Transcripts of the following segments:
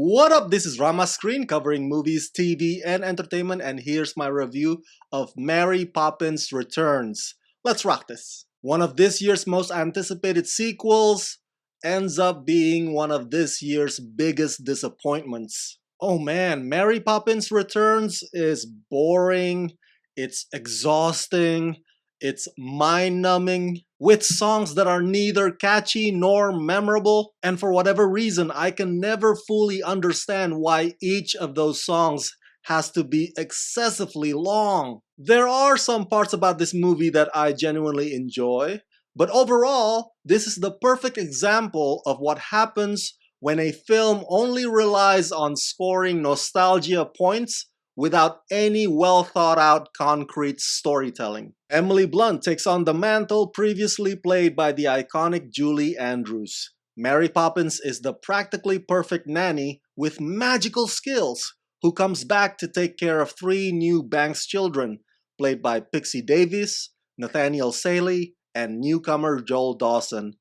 What up? This is Rama Screen covering movies, TV, and entertainment, and here's my review of Mary Poppins Returns. Let's rock this. One of this year's most anticipated sequels ends up being one of this year's biggest disappointments. Oh man, Mary Poppins Returns is boring, it's exhausting, it's mind-numbing, with songs that are neither catchy nor memorable, and for whatever reason, I can never fully understand why each of those songs has to be excessively long. There are some parts about this movie that I genuinely enjoy, but overall, this is the perfect example of what happens when a film only relies on scoring nostalgia points without any well-thought-out concrete storytelling. Emily Blunt takes on the mantle previously played by the iconic Julie Andrews. Mary Poppins is the practically perfect nanny with magical skills who comes back to take care of three new Banks children, played by Pixie Davis, Nathaniel Saley, and newcomer Joel Dawson.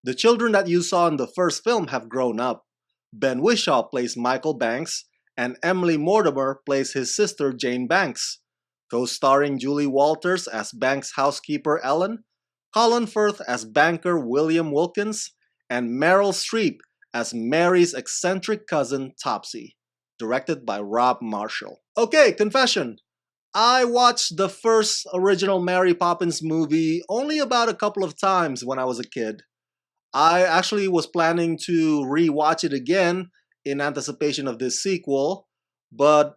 The children that you saw in the first film have grown up. Ben Whishaw plays Michael Banks, and Emily Mortimer plays his sister Jane Banks. Co-starring Julie Walters as Banks' housekeeper Ellen, Colin Firth as banker William Wilkins, and Meryl Streep as Mary's eccentric cousin Topsy. Directed by Rob Marshall. Okay, confession. I watched the first original Mary Poppins movie only about a couple of times when I was a kid. I actually was planning to re-watch it again in anticipation of this sequel, but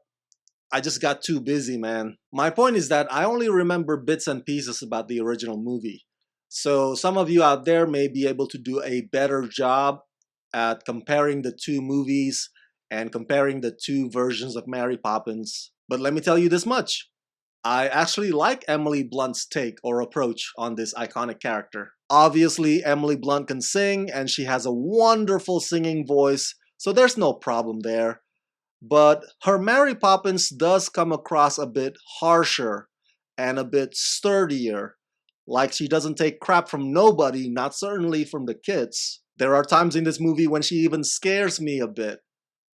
I just got too busy, man. My point is that I only remember bits and pieces about the original movie. So some of you out there may be able to do a better job at comparing the two movies and comparing the two versions of Mary Poppins. But let me tell you this much. I actually like Emily Blunt's take or approach on this iconic character. Obviously, Emily Blunt can sing and she has a wonderful singing voice, so there's no problem there. But her Mary Poppins does come across a bit harsher and a bit sturdier. Like she doesn't take crap from nobody, not certainly from the kids. There are times in this movie when she even scares me a bit,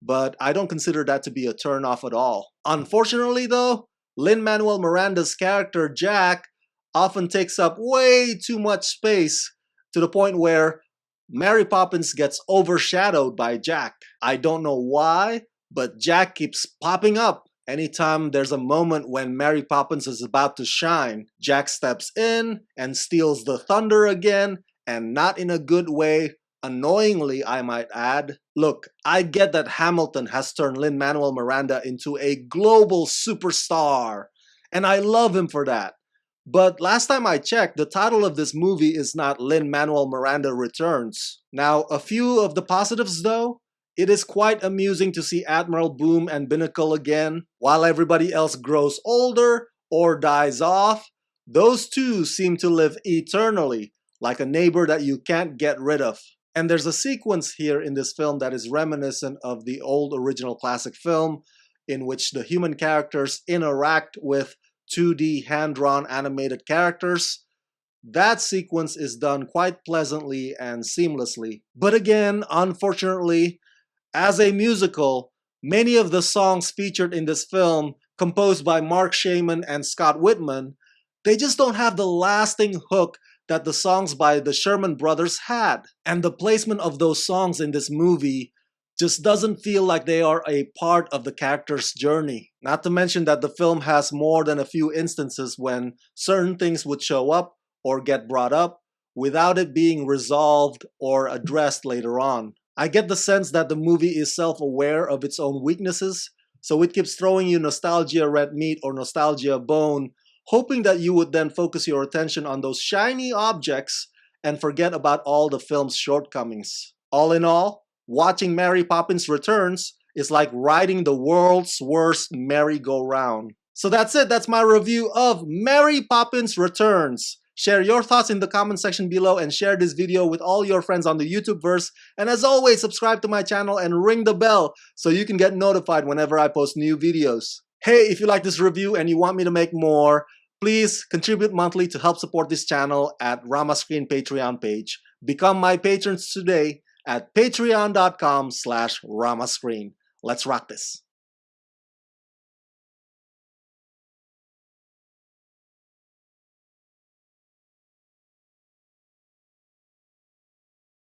but I don't consider that to be a turn-off at all. Unfortunately though, Lin-Manuel Miranda's character Jack often takes up way too much space to the point where Mary Poppins gets overshadowed by Jack. I don't know why, but Jack keeps popping up. Anytime there's a moment when Mary Poppins is about to shine, Jack steps in and steals the thunder again, and not in a good way, annoyingly I might add. Look, I get that Hamilton has turned Lin-Manuel Miranda into a global superstar, and I love him for that. But last time I checked, the title of this movie is not Lin-Manuel Miranda Returns. Now, a few of the positives though, it is quite amusing to see Admiral Boom and Binnacle again. While everybody else grows older or dies off, those two seem to live eternally, like a neighbor that you can't get rid of. And there's a sequence here in this film that is reminiscent of the old original classic film, in which the human characters interact with 2D hand-drawn animated characters. That sequence is done quite pleasantly and seamlessly. But again, unfortunately, as a musical, many of the songs featured in this film, composed by Mark Shaman and Scott Whitman, they just don't have the lasting hook that the songs by the Sherman Brothers had. And the placement of those songs in this movie just doesn't feel like they are a part of the character's journey. Not to mention that the film has more than a few instances when certain things would show up or get brought up without it being resolved or addressed later on. I get the sense that the movie is self-aware of its own weaknesses, so it keeps throwing you nostalgia red meat or nostalgia bone, hoping that you would then focus your attention on those shiny objects and forget about all the film's shortcomings. All in all, watching Mary Poppins Returns is like riding the world's worst merry-go-round. So that's it, that's my review of Mary Poppins Returns. Share your thoughts in the comment section below and share this video with all your friends on the YouTubeverse. And as always, subscribe to my channel and ring the bell so you can get notified whenever I post new videos. Hey, if you like this review and you want me to make more, please contribute monthly to help support this channel at Rama Screen Patreon page. Become my patrons today at patreon.com/ramascreen. Let's rock this.